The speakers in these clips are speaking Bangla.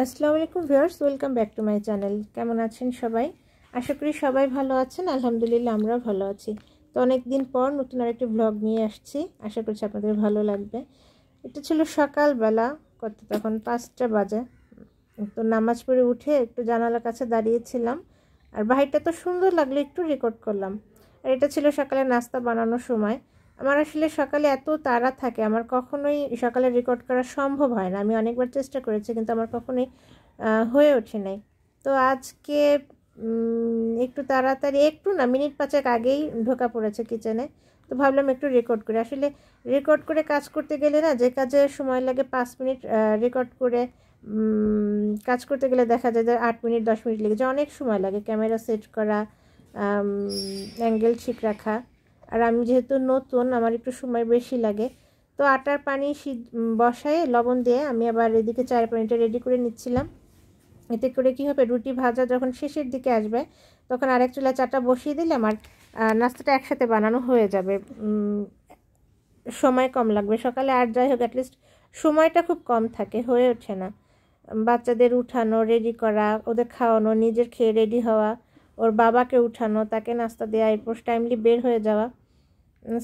আসসালামু আলাইকুম viewers, welcome back to my channel. কেমন আছেন সবাই? আশা করি সবাই ভালো আছেন। আলহামদুলিল্লাহ আমরাও ভালো আছি। তো অনেক দিন পর নতুন আরেকটি ব্লগ নিয়ে আসছি, আশা করছি আপনাদের ভালো লাগবে। এটা ছিল সকালবেলা, তখন 5টা বাজে। তো নামাজ পড়ে উঠে একটু জানালার কাছে দাঁড়িয়েছিলাম, আর বাহিরটা তো সুন্দর লাগলো, একটু রেকর্ড করলাম। আর এটা ছিল সকালে নাস্তা বানানোর সময়। আমার আসলে সকালে এত তাড়া থাকে, আমার কখনোই সকালে রেকর্ড করা সম্ভব হয় না। আমি অনেকবার চেষ্টা করেছি, কিন্তু আমার কখনোই হয়ে ওঠে নাই। তো আজকে একটু তাড়াতাড়ি, একটু না, মিনিট 5 আগেই ঢোকা পড়েছে কিচেনে। তো ভাবলাম একটু রেকর্ড করে, আসলে রেকর্ড করে কাজ করতে গেলে না, যে কাজে সময় লাগে 5 মিনিট, রেকর্ড করে কাজ করতে গেলে দেখা যায় যে 8 মিনিট 10 মিনিট লেগে যায়, অনেক সময় লাগে ক্যামেরা সেট করা, অ্যাঙ্গেল ঠিক রাখা। আর আমি যেহেতু নতুন, আমার একটু সময় বেশি লাগে। তো আটার পানি বসায় লবণ দিয়ে আমি আবার এদিকে চায়ের পানিটা রেডি করে নিচ্ছিলাম। এতে করে কী হবে, রুটি ভাজা যখন শেষের দিকে আসবে তখন আরেক চুলায় চাটা বসিয়ে দিলে আমার নাস্তাটা একসাথে বানানো হয়ে যাবে, সময় কম লাগবে সকালে। আর যাই হোক, অ্যাটলিস্ট সময়টা খুব কম থাকে, হয়ে ওঠে না। বাচ্চাদের উঠানো, রেডি করা, ওদের খাওয়ানো, নিজের খেয়ে রেডি হওয়া, ওর বাবাকে উঠানো, তাকে নাস্তা দেওয়া, এরপর টাইমলি বের হয়ে যাওয়া।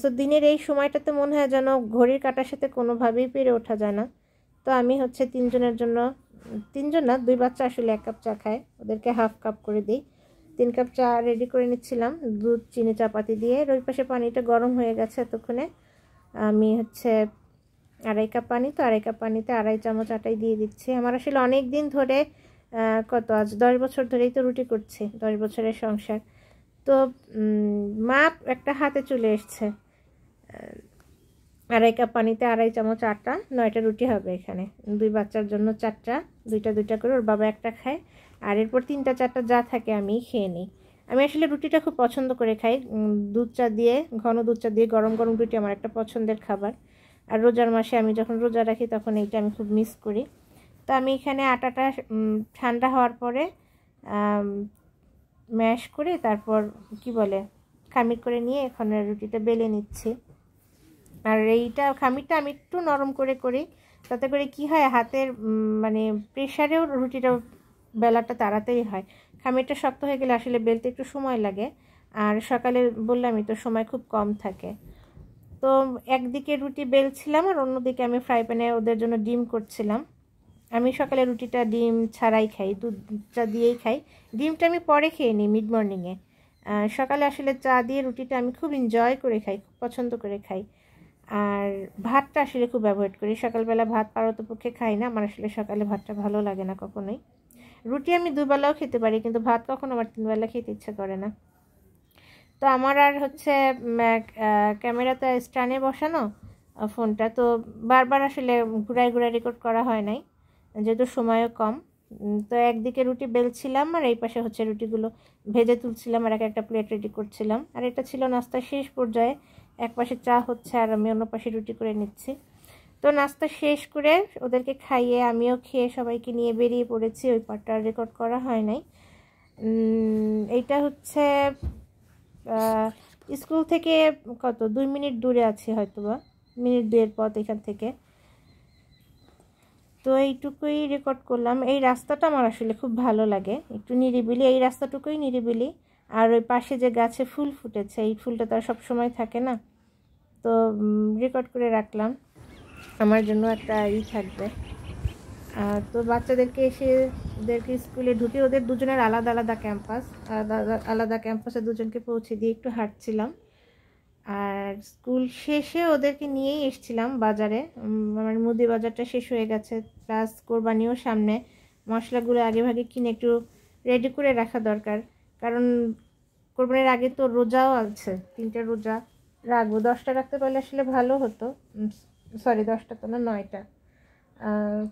সো দিনের এই সময়টাতে মনে হয় যেন ঘড়ির কাঁটার সাথে কোনোভাবেই পেরে ওঠা যায় না। তো আমি 3 জনের জন্য, 3জন না, 2 বাচ্চা আসলে 1 কাপ চা খায়, ওদেরকে হাফ কাপ করে দিই। 3 কাপ চা রেডি করে নিচ্ছিলাম, দুধ চিনি চাপাতি দিয়ে। ওই পাশে পানিটা গরম হয়ে গেছে এতক্ষণে। আমি 2.5 কাপ পানি, তো 2.5 কাপ পানিতে 2.5 চামচ আটাই দিয়ে দিচ্ছি। আমার আসলে অনেক দিন ধরে, আজ 10 বছর ধরেই তো রুটি করছি, 10 বছরের সংসার। তো মাপ একটা হাতে চলে এসছে। 2.5 কাপ পানিতে 2.5 চামচ আটা, 9টা রুটি হবে এখানে। 2 বাচ্চার জন্য 4টা, 2টা করে, ওর বাবা একটা খায়। আর এরপর 3টা 4টা যা থাকে আমি খেয়ে নিই। আমি আসলে রুটিটা খুব পছন্দ করে খাই, দুধ চা দিয়ে, ঘন দুধ চা দিয়ে গরম গরম রুটি আমার একটা পছন্দের খাবার। আর রোজার মাসে আমি যখন রোজা রাখি তখন এইটা আমি খুব মিস করি। তো আমি এখানে আটাটা ঠান্ডা হওয়ার পরে ম্যাশ করে, তারপর খামির করে নিয়ে এখানে রুটিটা বেলে নিচ্ছি। আর এইটা খামিরটা আমি একটু নরম করে করি, তাতে করে কি হয়, হাতের প্রেশারেও রুটিটা বেলাটা তাড়াতাড়ি হয়। খামিরটা শক্ত হয়ে গেলে আসলে বেলতে একটু সময় লাগে, আর সকালে বললামই তো সময় খুব কম থাকে। তো একদিকে রুটি বেলছিলাম, আর অন্যদিকে আমি ফ্রাই প্যানে ওদের জন্য ডিম করছিলাম। আমি সকালে রুটিটা ডিম ছাড়াই খাই, দুধ চা দিয়েই খাই। ডিমটা আমি পরে খেয়ে নিই মিড মর্নিংয়ে। সকালে আসলে চা দিয়ে রুটিটা আমি খুব এনজয় করে খাই, খুব পছন্দ করে খাই। আর ভাতটা আসলে খুব অ্যাভয়েড করি, সকালবেলা ভাত পারতপক্ষে খাই না, আমার আসলে সকালে ভাতটা ভালো লাগে না কখনোই। রুটি আমি 2 বেলাও খেতে পারি, কিন্তু ভাত কখনো আমার 3 বেলা খেতে ইচ্ছে করে না। তো আমার আর ক্যামেরাতে স্ট্যান্ডে বসানো ফোনটা, তো বারবার আসলে ঘুরায় ঘুরায় রেকর্ড করা হয় নাই, যেহেতু সময়ও কম। তো একদিকে রুটি বেলছিলাম, আর এই পাশে রুটিগুলো ভেজে তুলছিলাম, আর একটা প্লেট রেডি করছিলাম। আর এটা ছিল নাস্তার শেষ পর্যায়ে, এক পাশে চা হচ্ছে আর আমি অন্য পাশে রুটি করে নিচ্ছি। তো নাস্তা শেষ করে ওদেরকে খাইয়ে আমিও খেয়ে সবাইকে নিয়ে বেরিয়ে পড়েছি। ওই পার্টটা রেকর্ড করা হয় নাই। এইটা স্কুল থেকে 2 মিনিট দূরে আছি, হয়তোবা মিনিট 2-এর পথ এখান থেকে। তো এইটুকুই রেকর্ড করলাম। এই রাস্তাটা আমার আসলে খুব ভালো লাগে, একটু নিরিবিলি, এই রাস্তাটুকুই নিরিবিলি। আর ওই পাশে যে গাছে ফুল ফুটেছে, এই ফুলটা তো আর সবসময় থাকে না, তো রেকর্ড করে রাখলাম, আমার জন্য একটা থাকবে। তো বাচ্চাদেরকে এসে ওদেরকে স্কুলে ঢুকে, ওদের দুজনের আলাদা আলাদা ক্যাম্পাস, আলাদা ক্যাম্পাসে দুজনকে পৌঁছে দিয়ে একটু হাঁটছিলাম। আর স্কুল শেষে ওদেরকে নিয়েই এসেছিলাম বাজারে। আমার মুদি বাজারটা শেষ হয়ে গেছে, প্লাস কোরবানিও সামনে, মশলাগুলো আগে ভাগে কিনে একটু রেডি করে রাখা দরকার, কারণ কোরবানির আগে তো রোজাও আছে, 3টা রোজা রাখবো। 10টা রাখতে পারলে আসলে ভালো হতো, সরি 10টা তো না, 9টা।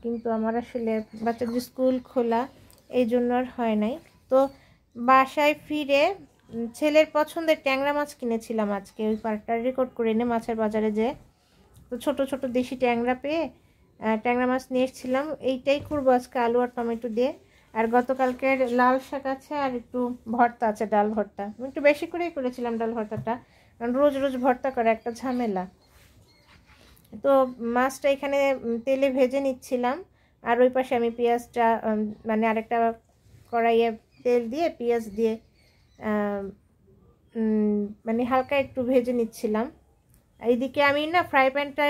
কিন্তু আমার আসলে বাচ্চাদের স্কুল খোলা, এই জন্য আর হয় নাই। তো বাসায় ফিরে ছেলের পছন্দের ট্যাংরা মাছ কিনেছিলাম আজকে, ওই পার্টটা রেকর্ড করে এনে মাছের বাজারে যে, তো ছোট ছোট দেশি ট্যাংরা পেয়ে ট্যাংরা মাছ নিয়ে এসেছিলাম। এইটাই করবো আজকে, আলু আর টমেটো দিয়ে। আর গতকালকের লাল শাক আছে, আর একটু ভর্তা আছে, ডাল ভর্তা। আমি একটু বেশি করেই করেছিলাম ডাল ভর্তাটা, কারণ রোজ রোজ ভর্তা করা একটা ঝামেলা। তো মাছটা এখানে তেলে ভেজে নিচ্ছিলাম, আর ওই পাশে আমি পেঁয়াজটা মানে আরেকটা কড়াইয়ে তেল দিয়ে পেঁয়াজ দিয়ে মানে হালকা একটু ভেজে নিচ্ছিলাম। এইদিকে আমি না ফ্রাই প্যানটা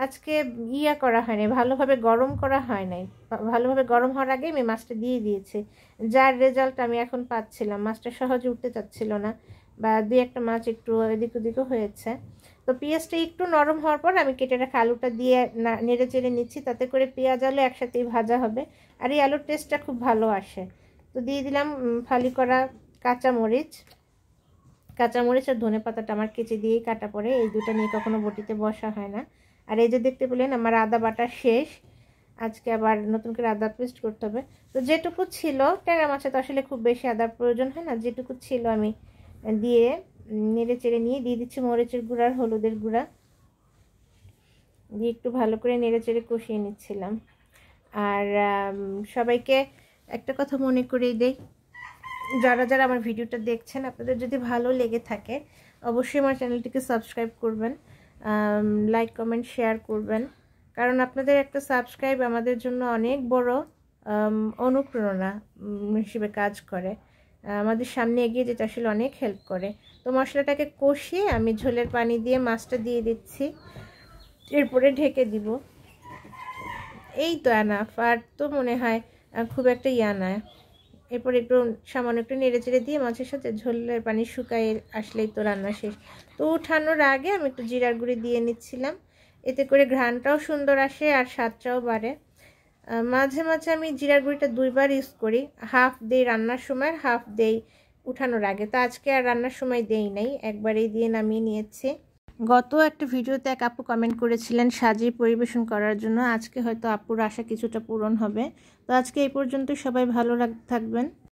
আজকে করা হয়নি, ভালোভাবে গরম করা হয় নাই। ভালোভাবে গরম হওয়ার আগে আমি মাছটা দিয়ে দিয়েছি, যার রেজাল্ট আমি এখন পাচ্ছিলাম। মাছটা সহজে উঠতে চাচ্ছিল না, বা দুই একটা মাছ একটু এদিক ওদিকও হয়েছে। তো পেঁয়াজটা একটু নরম হওয়ার পর আমি কেটে রাখা আলুটা দিয়ে নেড়ে চেড়ে নিচ্ছি, তাতে করে পেঁয়াজ আলু একসাথেই ভাজা হবে, আর এই আলুর টেস্টটা খুব ভালো আসে। তো দিয়ে দিলাম ফালি করা কাঁচামরিচ আর ধনেপাতাটা আমার কেচে দিয়েই কাটা পড়ে, এই দুটো নিয়ে কখনো বটিতে বসা হয় না। আর এই যে দেখতে পেলেন আমার আদা বাটা শেষ, আজকে আবার নতুন করে আদা পেস্ট করতে হবে। তো যেটুকু ছিল, ট্যাংরা মাছে তো আসলে খুব বেশি আদার প্রয়োজন হয় না, যেটুকু ছিল আমি দিয়ে নেড়ে চেড়ে নিয়ে দিয়ে দিচ্ছি মরিচের গুঁড়া আর হলুদের গুঁড়া দিয়ে একটু ভালো করে নেড়ে চেড়ে কষিয়ে নিচ্ছিলাম। আর সবাইকে একটা কথা মনে করিয়ে দেই, যারা যারা আমার ভিডিওটা দেখছেন, আপনাদের যদি ভালো লেগে থাকে অবশ্যই আমার চ্যানেলটিকে সাবস্ক্রাইব করবেন, লাইক কমেন্ট শেয়ার করবেন, কারণ আপনাদের একটা সাবস্ক্রাইব আমাদের জন্য অনেক বড় অনুপ্রেরণা হিসেবে কাজ করে, আমাদের সামনে এগিয়ে যেতে আসলে অনেক হেল্প করে। তো মশলাটাকে কষিয়ে আমি ঝোলের পানি দিয়ে মাছটা দিয়ে দিচ্ছি, এরপরে ঢেকে দিব। এই তো এনাফ, আর তো মনে হয় খুব একটা না। এরপর একটু সামান্য একটু নেড়ে চেড়ে দিয়ে মাছের সাথে ঝোলের পানি শুকায় আসলেই তো রান্না শেষ। তো উঠানোর আগে আমি একটু জিরার গুঁড়ি দিয়ে নিচ্ছিলাম, এতে করে ঘ্রাণটাও সুন্দর আসে আর স্বাদটাও বাড়ে। মাঝে মাঝে আমি জিরার গুঁড়িটা দুইবার ইউজ করি, হাফ দেই রান্নার সময় আর হাফ দেই উঠানোর আগে। তো আজকে আর রান্নার সময় দেই নাই, একবারেই দিয়ে নামিয়ে নিয়েছি। গত একটা ভিডিওতে এক আপু কমেন্ট করেছিলেন সাজিয়ে পরিবেশন করার জন্য, আজকে হয়তো আপুর আশা কিছুটা পূরণ হবে। তো আজকে এই পর্যন্ত, সবাই ভালো থাকবেন।